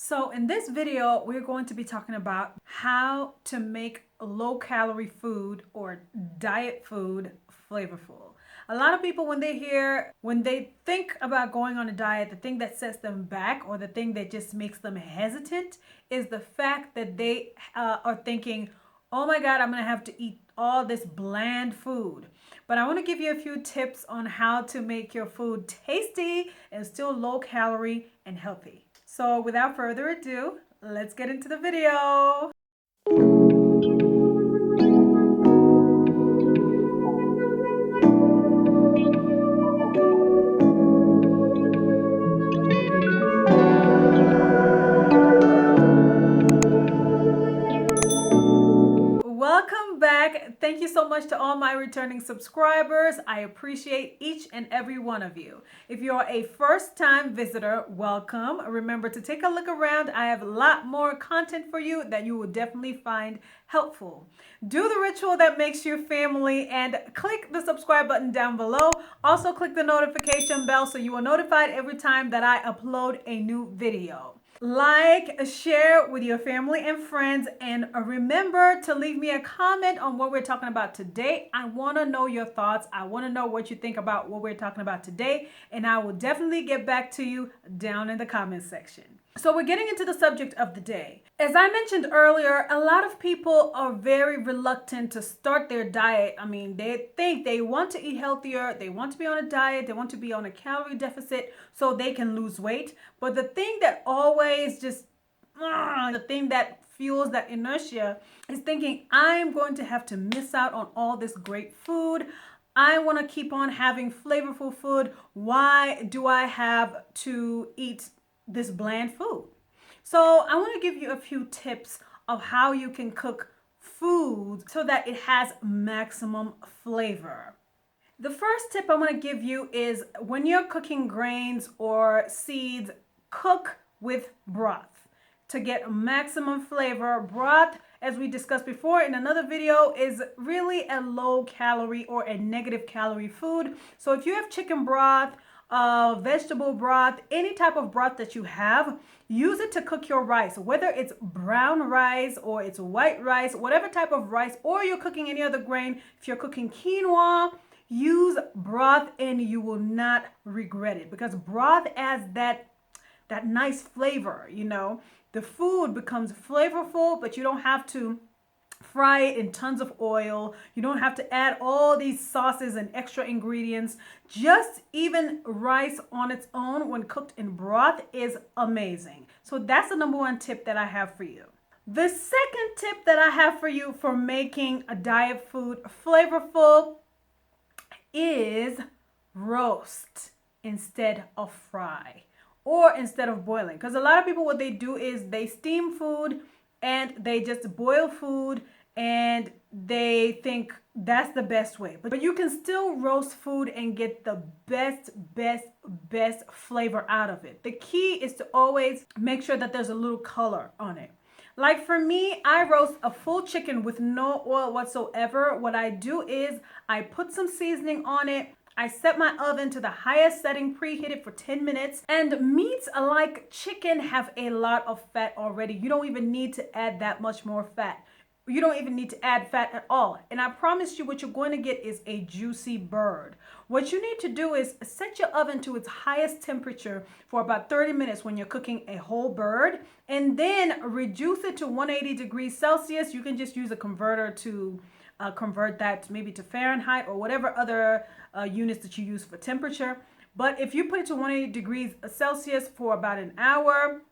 So in this video, we're going to be talking about how to make low calorie food or diet food flavorful. A lot of people, when they think about going on a diet, the thing that sets them back or the thing that just makes them hesitant is the fact that they are thinking, oh my God, I'm going to have to eat all this bland food. But I want to give you a few tips on how to make your food tasty and still low calorie and healthy. So without further ado, let's get into the video. Welcome back. Thank you so much to all my returning subscribers. I appreciate each and every one of you. If you're a first-time visitor, welcome. Remember to take a look around. I have a lot more content for you that you will definitely find helpful. Do the ritual that makes you family and click the subscribe button down below. Also click the notification bell so you are notified every time that I upload a new video. Like, share with your family and friends, and remember to leave me a comment on what we're talking about today. I want to know your thoughts. I want to know what you think about what we're talking about today, and I will definitely get back to you down in the comment section. So we're getting into the subject of the day. As I mentioned earlier, a lot of people are very reluctant to start their diet. I mean, they think they want to eat healthier, they want to be on a diet, they want to be on a calorie deficit so they can lose weight. But the thing that always the thing that fuels that inertia is thinking, I'm going to have to miss out on all this great food. I want to keep on having flavorful food. Why do I have to eat this bland food? So I want to give you a few tips of how you can cook food so that it has maximum flavor. The first tip I want to give you is when you're cooking grains or seeds, cook with broth to get maximum flavor. Broth, as we discussed before in another video, is really a low calorie or a negative calorie food. So if you have chicken broth, vegetable broth, any type of broth that you have, use it to cook your rice, whether it's brown rice or it's white rice, whatever type of rice, or you're cooking any other grain. If you're cooking quinoa, use broth and you will not regret it, because broth adds that nice flavor. The food becomes flavorful, but you don't have to fry it in tons of oil. You don't have to add all these sauces and extra ingredients. Just even rice on its own when cooked in broth is amazing. So that's the number one tip that I have for you. The second tip that I have for you for making a diet food flavorful is roast instead of fry or instead of boiling. Because a lot of people, what they do is they steam food and they just boil food and they think that's the best way. But you can still roast food and get the best flavor out of it. The key is to always make sure that there's a little color on it. Like for me, I roast a full chicken with no oil whatsoever. What I do is I put some seasoning on it. I set my oven to the highest setting, preheat it for 10 minutes. And meats like chicken have a lot of fat already. You don't even need to add that much more fat. You don't even need to add fat at all. And I promise you, what you're going to get is a juicy bird. What you need to do is set your oven to its highest temperature for about 30 minutes when you're cooking a whole bird, and then reduce it to 180 degrees Celsius. You can just use a converter to convert that maybe to Fahrenheit or whatever other units that you use for temperature. But if you put it to 180 degrees Celsius for about an hour,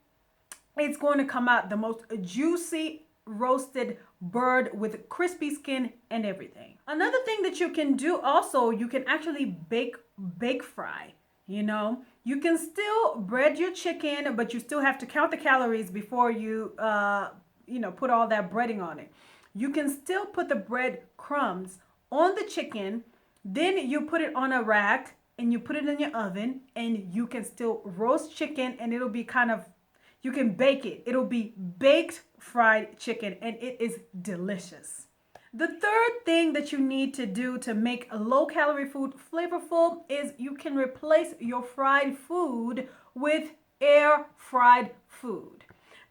it's going to come out the most juicy roasted bird with crispy skin and everything. Another thing that you can do also, you can actually bake fry. You can still bread your chicken, but you still have to count the calories before you put all that breading on it. You can still put the bread crumbs on the chicken, then you put it on a rack and you put it in your oven, and you can still roast chicken, and it'll be you can bake it. It'll be baked fried chicken, and it is delicious. The third thing that you need to do to make a low calorie food flavorful is you can replace your fried food with air fried food.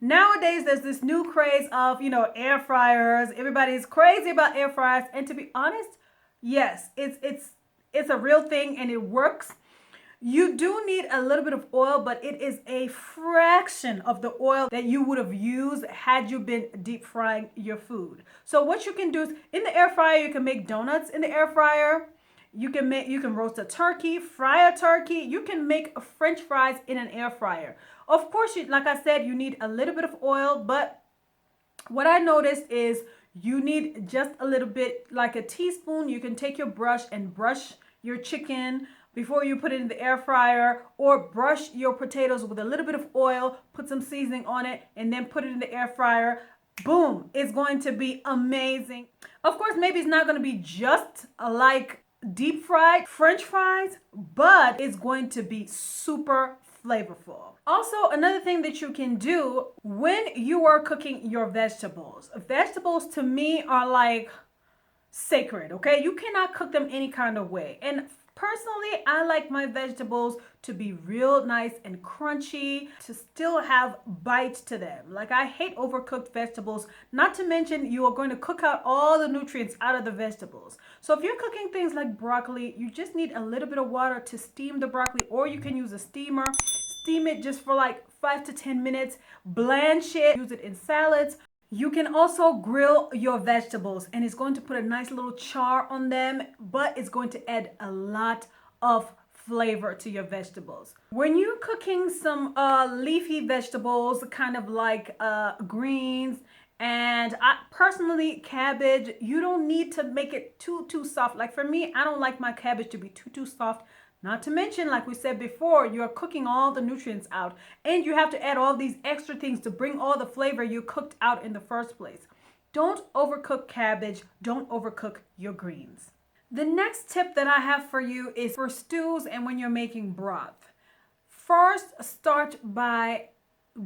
Nowadays, there's this new craze of, air fryers. Everybody's crazy about air fryers. And to be honest, yes, it's a real thing and it works. You do need a little bit of oil, but it is a fraction of the oil that you would have used had you been deep frying your food. So what you can do is in the air fryer, you can make donuts in the air fryer. You can roast a turkey, fry a turkey. You can make French fries in an air fryer. Of course, like I said, you need a little bit of oil, but what I noticed is you need just a little bit, like a teaspoon. You can take your brush and brush your chicken before you put it in the air fryer, or brush your potatoes with a little bit of oil, put some seasoning on it, and then put it in the air fryer. Boom, it's going to be amazing. Of course, maybe it's not going to be just like deep fried French fries, but it's going to be super flavorful. Also, another thing that you can do when you are cooking your vegetables to me are like sacred, okay? You cannot cook them any kind of way. And personally, I like my vegetables to be real nice and crunchy, to still have bite to them. Like, I hate overcooked vegetables, not to mention you are going to cook out all the nutrients out of the vegetables. So if you're cooking things like broccoli, you just need a little bit of water to steam the broccoli, or you can use a steamer. Steam it just for like 5 to 10 minutes, blanch it, use it in salads. You can also grill your vegetables, and it's going to put a nice little char on them, but it's going to add a lot of flavor to your vegetables. When you're cooking some leafy vegetables, kind of like greens, and personally cabbage, you don't need to make it too soft. Like for me, I don't like my cabbage to be too soft. Not to mention, like we said before, you're cooking all the nutrients out, and you have to add all these extra things to bring all the flavor you cooked out in the first place. Don't overcook cabbage. Don't overcook your greens. The next tip that I have for you is for stews and when you're making broth. First, start by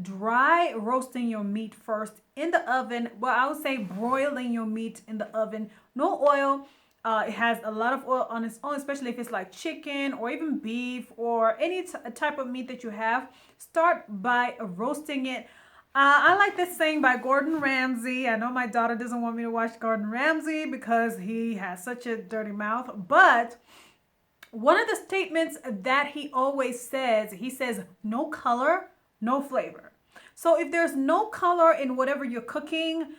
dry roasting your meat first in the oven. Well, I would say broiling your meat in the oven. No oil. It has a lot of oil on its own, especially if it's like chicken or even beef or any type of meat that you have. Start by roasting it. I like this saying by Gordon Ramsay. I know my daughter doesn't want me to watch Gordon Ramsay because he has such a dirty mouth. But one of the statements that he always says, he says, no color, no flavor. So if there's no color in whatever you're cooking,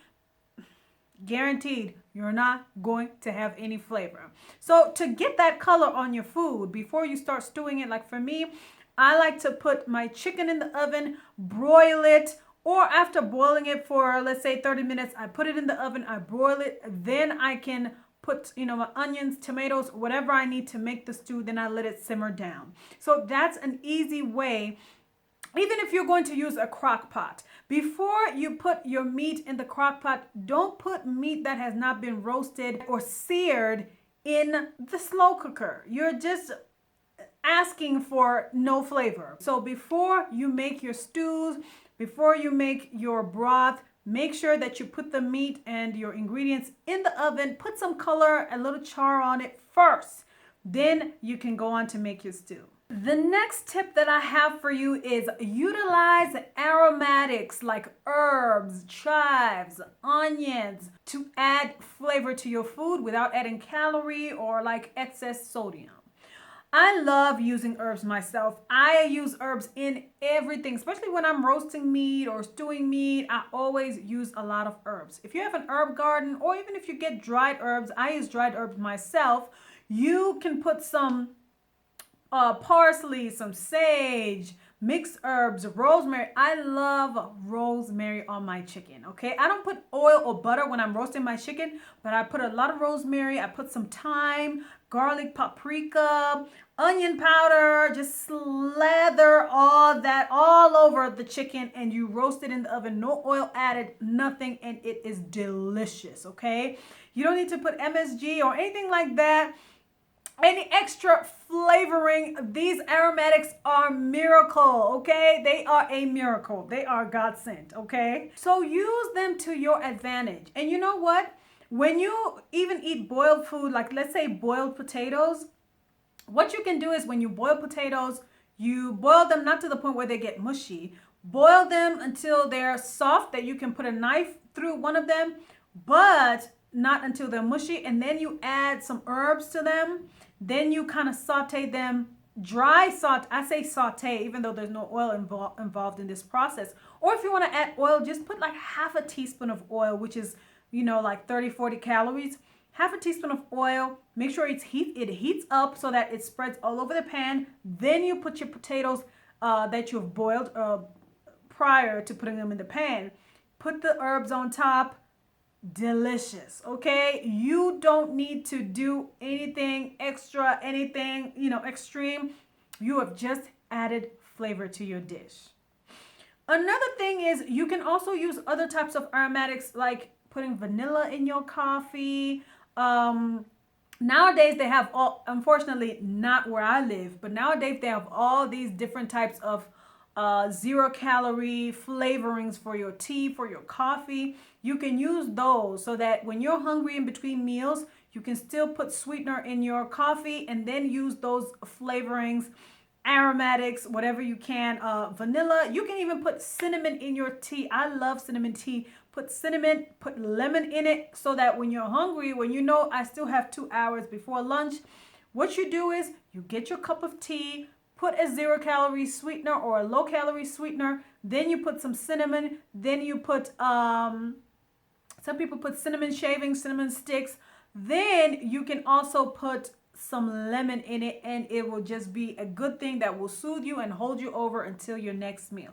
guaranteed you're not going to have any flavor. So to get that color on your food before you start stewing it, like for me, I like to put my chicken in the oven, broil it, or after boiling it for, let's say 30 minutes, I put it in the oven, I broil it, then I can put, my onions, tomatoes, whatever I need to make the stew, then I let it simmer down. So that's an easy way. Even if you're going to use a crock pot, before you put your meat in the crock pot, don't put meat that has not been roasted or seared in the slow cooker. You're just asking for no flavor. So before you make your stews, before you make your broth, make sure that you put the meat and your ingredients in the oven. Put some color, a little char on it first. Then you can go on to make your stew. The next tip that I have for you is utilize aromatics like herbs, chives, onions to add flavor to your food without adding calorie or like excess sodium. I love using herbs myself. I use herbs in everything, especially when I'm roasting meat or stewing meat. I always use a lot of herbs. If you have an herb garden, or even if you get dried herbs, I use dried herbs myself. You can put some parsley, some sage, mixed herbs, rosemary. I love rosemary on my chicken, okay? I don't put oil or butter when I'm roasting my chicken, but I put a lot of rosemary. I put some thyme, garlic, paprika, onion powder, just slather all that all over the chicken, and you roast it in the oven. No oil added, nothing, and it is delicious, okay? You don't need to put MSG or anything like that. Any extra flavoring. These aromatics are miracle, okay? They are a miracle. They are God sent, okay? So use them to your advantage. And you know what? When you even eat boiled food, like let's say boiled potatoes, what you can do is when you boil potatoes, you boil them not to the point where they get mushy, Boil them until they're soft that you can put a knife through one of them, but not until they're mushy. And then you add some herbs to them. Then you kind of saute them, dry saute. I say saute even though there's no oil involved in this process. Or if you want to add oil, just put like half a teaspoon of oil, which is, you know, like 30-40 calories. Half a teaspoon of oil. Make sure it heats up so that it spreads all over the pan. Then you put your potatoes that you've boiled prior to putting them in the pan. Put the herbs on top. Delicious. Okay, you don't need to do anything extra, anything, you know, extreme. You have just added flavor to your dish. Another thing is you can also use other types of aromatics, like putting vanilla in your coffee. Nowadays they have all, unfortunately not where I live, but nowadays they have all these different types of 0-calorie flavorings for your tea, for your coffee. You can use those so that when you're hungry in between meals, you can still put sweetener in your coffee and then use those flavorings, aromatics, whatever you can, vanilla. You can even put cinnamon in your tea. I love cinnamon tea. Put cinnamon, put lemon in it so that when you're hungry, when you know I still have 2 hours before lunch, what you do is you get your cup of tea, put a 0-calorie sweetener or a low-calorie sweetener, then you put some cinnamon, then you put, some people put cinnamon shavings, cinnamon sticks, then you can also put some lemon in it, and it will just be a good thing that will soothe you and hold you over until your next meal.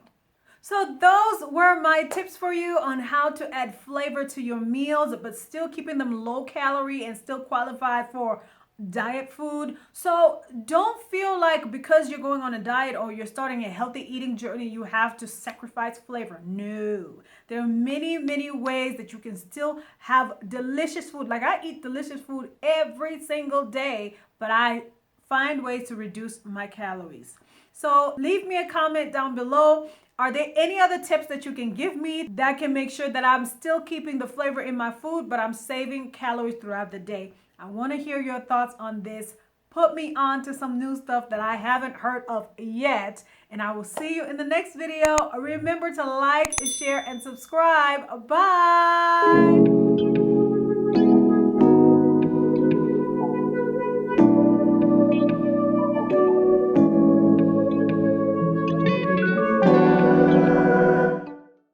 So those were my tips for you on how to add flavor to your meals, but still keeping them low calorie and still qualify for diet food. So don't feel like because you're going on a diet or you're starting a healthy eating journey, you have to sacrifice flavor. No, there are many, many ways that you can still have delicious food. Like I eat delicious food every single day, but I find ways to reduce my calories. So leave me a comment down below. Are there any other tips that you can give me that can make sure that I'm still keeping the flavor in my food, but I'm saving calories throughout the day? I want to hear your thoughts on this. Put me on to some new stuff that I haven't heard of yet. And I will see you in the next video. Remember to like, share, and subscribe. Bye.